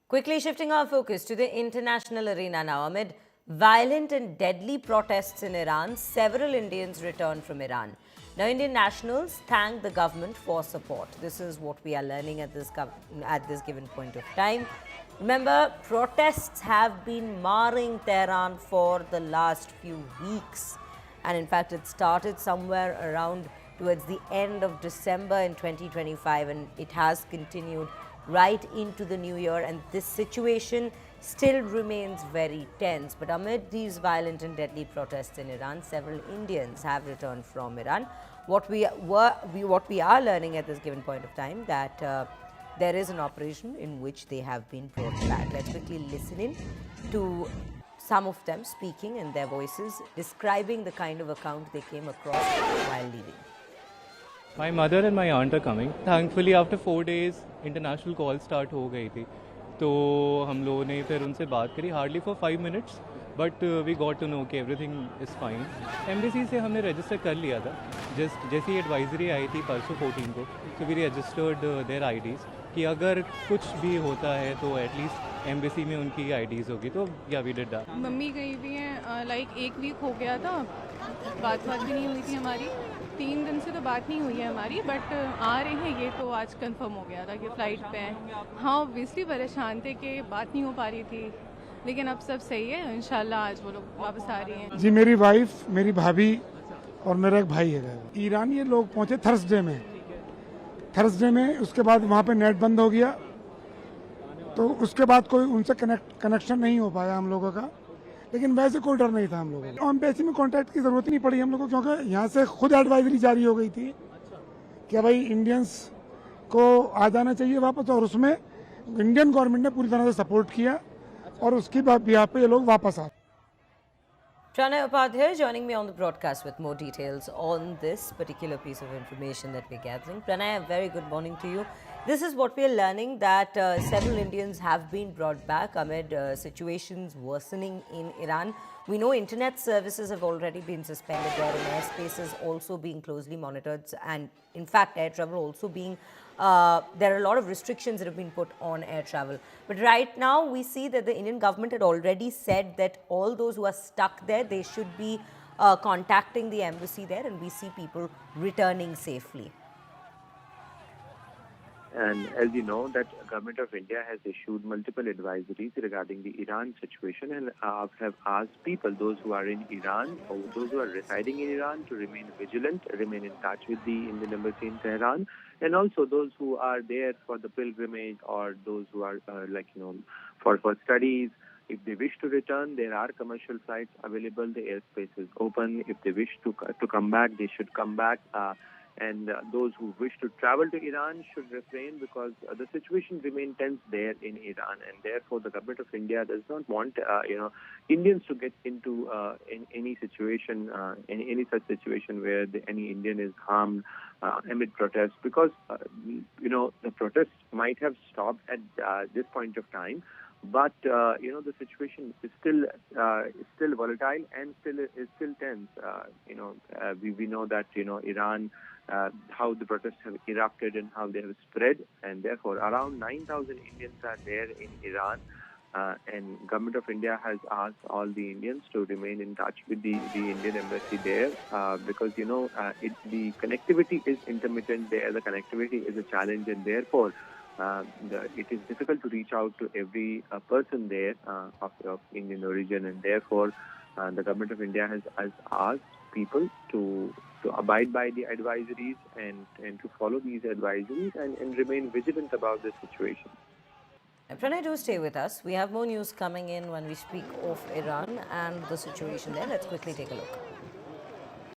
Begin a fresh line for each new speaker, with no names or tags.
Quickly shifting our focus to the international arena now. Amid violent and deadly protests in Iran, several Indians returned from Iran. Now, Indian nationals thank the government for support. This is what we are learning at this given point of time. Remember, protests have been marring Tehran for the last few weeks. And in fact, it started somewhere around towards the end of December in 2025, and it has continued right into the new year, and this situation still remains very tense. But amid these violent and deadly protests in Iran, several Indians have returned from Iran. What we are learning at this given point of time, that there is an operation in which they have been brought back. Let's quickly listen in to some of them speaking in their voices, describing the kind of account they came across while leaving.
My mother and my aunt are coming. Thankfully, after 4 days, international call start हो गई थी. तो हम लोगों ने फिर उनसे बात करी hardly for 5 minutes, but we got to know कि everything is fine. Embassy से हमने register कर लिया था. जैसी advisory आई थी परसों 14 को, so we registered their IDs कि अगर कुछ भी होता है तो at least embassy में उनकी IDs होगी. तो yeah, we did that.
Mummy गई भी हैं, लाइक 1 वीक हो गया था, बात भी नहीं हुई थी हमारी. 3 दिन से तो बात नहीं हुई है हमारी, बट आ रहे हैं ये तो आज कंफर्म हो गया था कि फ़्लाइट पे हैं. हाँ, ऑब्वियसली परेशान थे कि बात नहीं हो पा रही थी, लेकिन अब सब सही है. इंशाल्लाह आज वो लोग वापस आ रही हैं.
जी, मेरी वाइफ, मेरी भाभी और मेरा एक भाई है. ईरान ये लोग पहुँचे थर्सडे में. उसके बाद वहाँ पे नेट बंद हो गया, तो उसके बाद कोई उनसे कनेक्शन नहीं हो पाया हम लोगों का. लेकिन वैसे कोई डर नहीं था हम लोगों को. एम्बेसी में कॉन्टैक्ट की जरूरत नहीं पड़ी हम लोगों को, क्योंकि यहाँ से खुद एडवाइजरी जारी हो गई थी कि भाई इंडियंस को आ जाना चाहिए वापस, और उसमें इंडियन गवर्नमेंट ने पूरी तरह से सपोर्ट किया और उसकी बिहार पे ये लोग वापस आ.
Pranay Upadhyaya joining me on the broadcast with more details on this particular piece of information that we're gathering. Pranay, a very good morning to you. This is what we're learning, that several Indians have been brought back amid situations worsening in Iran. We know internet services have already been suspended there, and airspace is also being closely monitored, and in fact air travel also being there are a lot of restrictions that have been put on air travel. But right now we see that the Indian government had already said that all those who are stuck there, they should be contacting the embassy there, and we see people returning safely.
And as you know, that Government of India has issued multiple advisories regarding the Iran situation, and have asked people, those who are in Iran or those who are residing in Iran, to remain vigilant, remain in touch with the Indian Embassy in Tehran, and also those who are there for the pilgrimage or those who are for studies. If they wish to return, there are commercial flights available. The airspace is open. If they wish to come back, they should come back. And those who wish to travel to Iran should refrain, because the situation remains tense there in Iran, and therefore the Government of India does not want Indians to get into in any situation, any such situation where any Indian is harmed amid protests, because the protests might have stopped at this point of time. But the situation is still volatile and still tense. We know that Iran, how the protests have erupted and how they have spread, and therefore around 9,000 Indians are there in Iran. And Government of India has asked all the Indians to remain in touch with the Indian Embassy there, because the connectivity is intermittent there. The connectivity is a challenge, and therefore it is difficult to reach out to every person there of Indian origin, and therefore the Government of India has asked people to abide by the advisories and to follow these advisories and remain vigilant about the situation.
Pranay, do stay with us. We have more news coming in when we speak of Iran and the situation there. Let's quickly take a look.